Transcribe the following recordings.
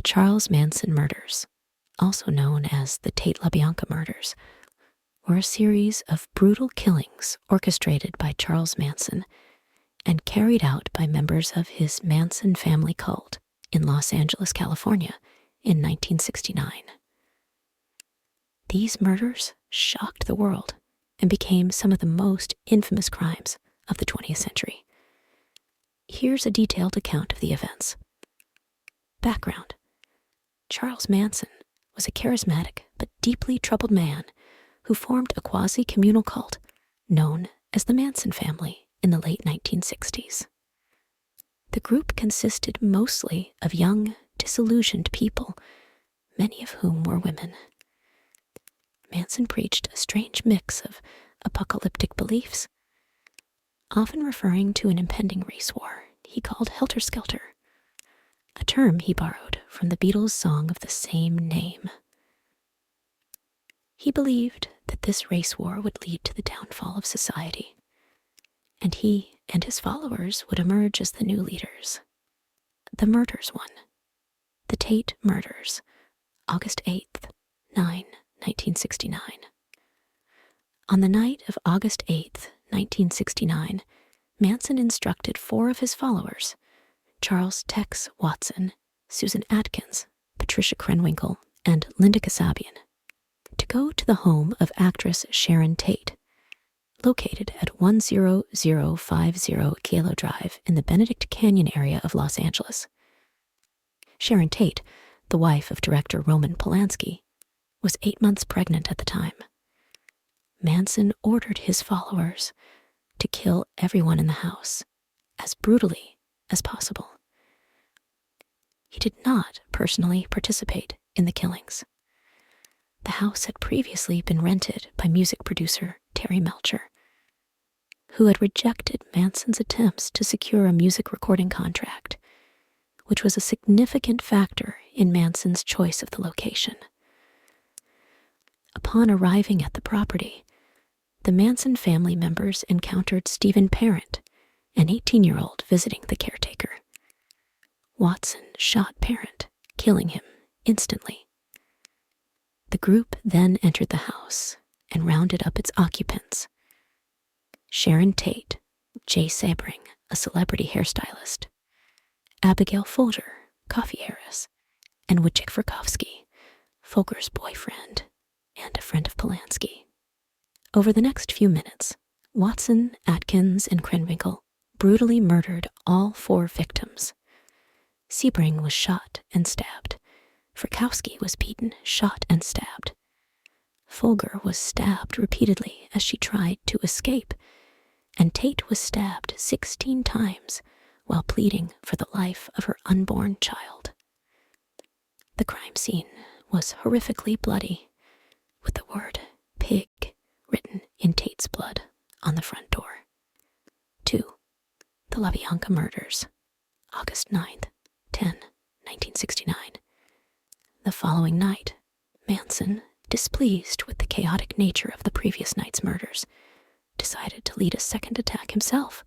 Charles Manson murders, also known as the Tate LaBianca murders, were a series of brutal killings orchestrated by Charles Manson and carried out by members of his Manson family cult in Los Angeles, California in 1969. These murders shocked the world and became some of the most infamous crimes of the 20th century. Here's a detailed account of the events. Background: Charles Manson was a charismatic but deeply troubled man who formed a quasi-communal cult known as the Manson family in the late 1960s. The group consisted mostly of young, disillusioned people, many of whom were women. Manson preached a strange mix of apocalyptic beliefs, often referring to an impending race war he called helter-skelter, a term he borrowed from the Beatles' song of the same name. He believed that this race war would lead to the downfall of society, and he and his followers would emerge as the new leaders. The murders won. The Tate murders, August 8th, 1969. On the night of August 8th, 1969, Manson instructed 4 of his followers, Charles Tex Watson, Susan Atkins, Patricia Krenwinkel, and Linda Kasabian, to go to the home of actress Sharon Tate, located at 10050 Kalo Drive in the Benedict Canyon area of Los Angeles. Sharon Tate, the wife of director Roman Polanski, was 8 months pregnant at the time. Manson ordered his followers to kill everyone in the house as brutally as possible. He did not personally participate in the killings. The house had previously been rented by music producer Terry Melcher, who had rejected Manson's attempts to secure a music recording contract, which was a significant factor in Manson's choice of the location. Upon arriving at the property, the Manson family members encountered Stephen Parent, an 18-year-old visiting the caretaker. Watson shot Parent, killing him instantly. The group then entered the house and rounded up its occupants: Sharon Tate, Jay Sabring, a celebrity hairstylist, Abigail Folger, coffee heiress, and Wojciech Frykowski, Folger's boyfriend and a friend of Polanski. Over the next few minutes, Watson, Atkins, and Krenwinkel brutally murdered all 4 victims. Sebring was shot and stabbed. Frykowski was beaten, shot, and stabbed. Folger was stabbed repeatedly as she tried to escape, and Tate was stabbed 16 times while pleading for the life of her unborn child. The crime scene was horrifically bloody, with the word "pig" written in Tate's blood on the front door. 2. The LaBianca murders, August 9th, 1969. The following night, Manson, displeased with the chaotic nature of the previous night's murders, decided to lead a second attack himself.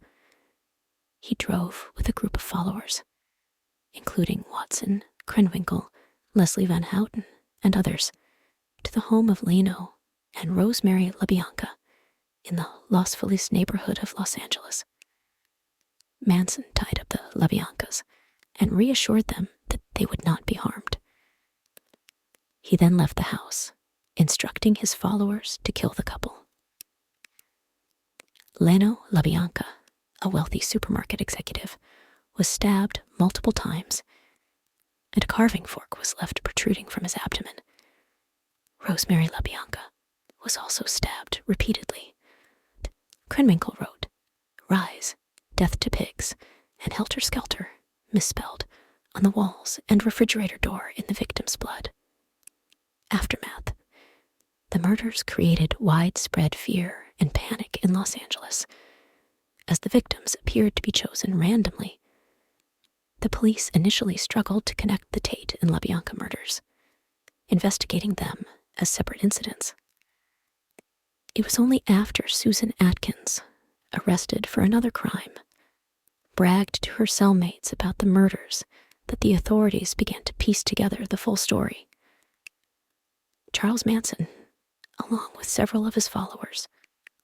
He drove with a group of followers, including Watson, Krenwinkel, Leslie Van Houten, and others, to the home of Leno and Rosemary LaBianca in the Los Feliz neighborhood of Los Angeles. Manson tied up the LaBiancas and reassured them that they would not be harmed. He then left the house, instructing his followers to kill the couple. Leno LaBianca, a wealthy supermarket executive, was stabbed multiple times, and a carving fork was left protruding from his abdomen. Rosemary LaBianca was also stabbed repeatedly. Krenwinkel wrote, "Rise, death to pigs," and Helter Skelter, misspelled, on the walls and refrigerator door in the victim's blood. Aftermath. The murders created widespread fear and panic in Los Angeles, as the victims appeared to be chosen randomly. The police initially struggled to connect the Tate and LaBianca murders, investigating them as separate incidents. It was only after Susan Atkins, arrested for another crime, bragged to her cellmates about the murders that the authorities began to piece together the full story. Charles Manson, along with several of his followers,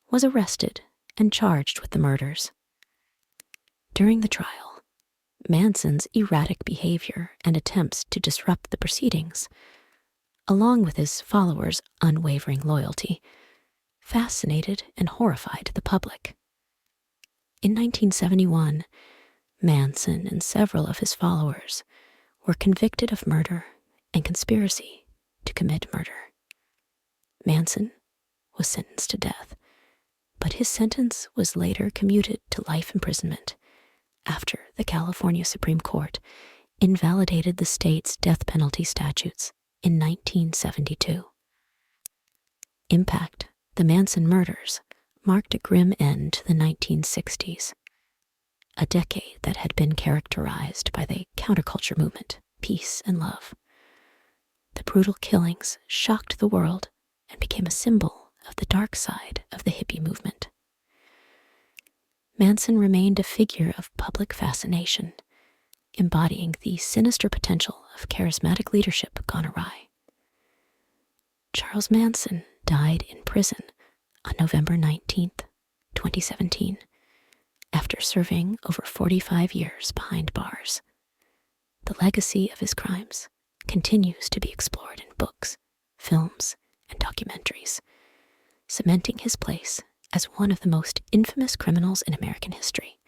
was arrested and charged with the murders. During the trial, Manson's erratic behavior and attempts to disrupt the proceedings, along with his followers' unwavering loyalty, fascinated and horrified the public. In 1971, Manson and several of his followers were convicted of murder and conspiracy to commit murder. Manson was sentenced to death, but his sentence was later commuted to life imprisonment after the California Supreme Court invalidated the state's death penalty statutes in 1972. Impact: the Manson murders marked a grim end to the 1960s, a decade that had been characterized by the counterculture movement, peace and love. The brutal killings shocked the world and became a symbol of the dark side of the hippie movement. Manson remained a figure of public fascination, embodying the sinister potential of charismatic leadership gone awry. Charles Manson died in prison on November 19th, 2017, after serving over 45 years behind bars. The legacy of his crimes continues to be explored in books, films, and documentaries, cementing his place as one of the most infamous criminals in American history.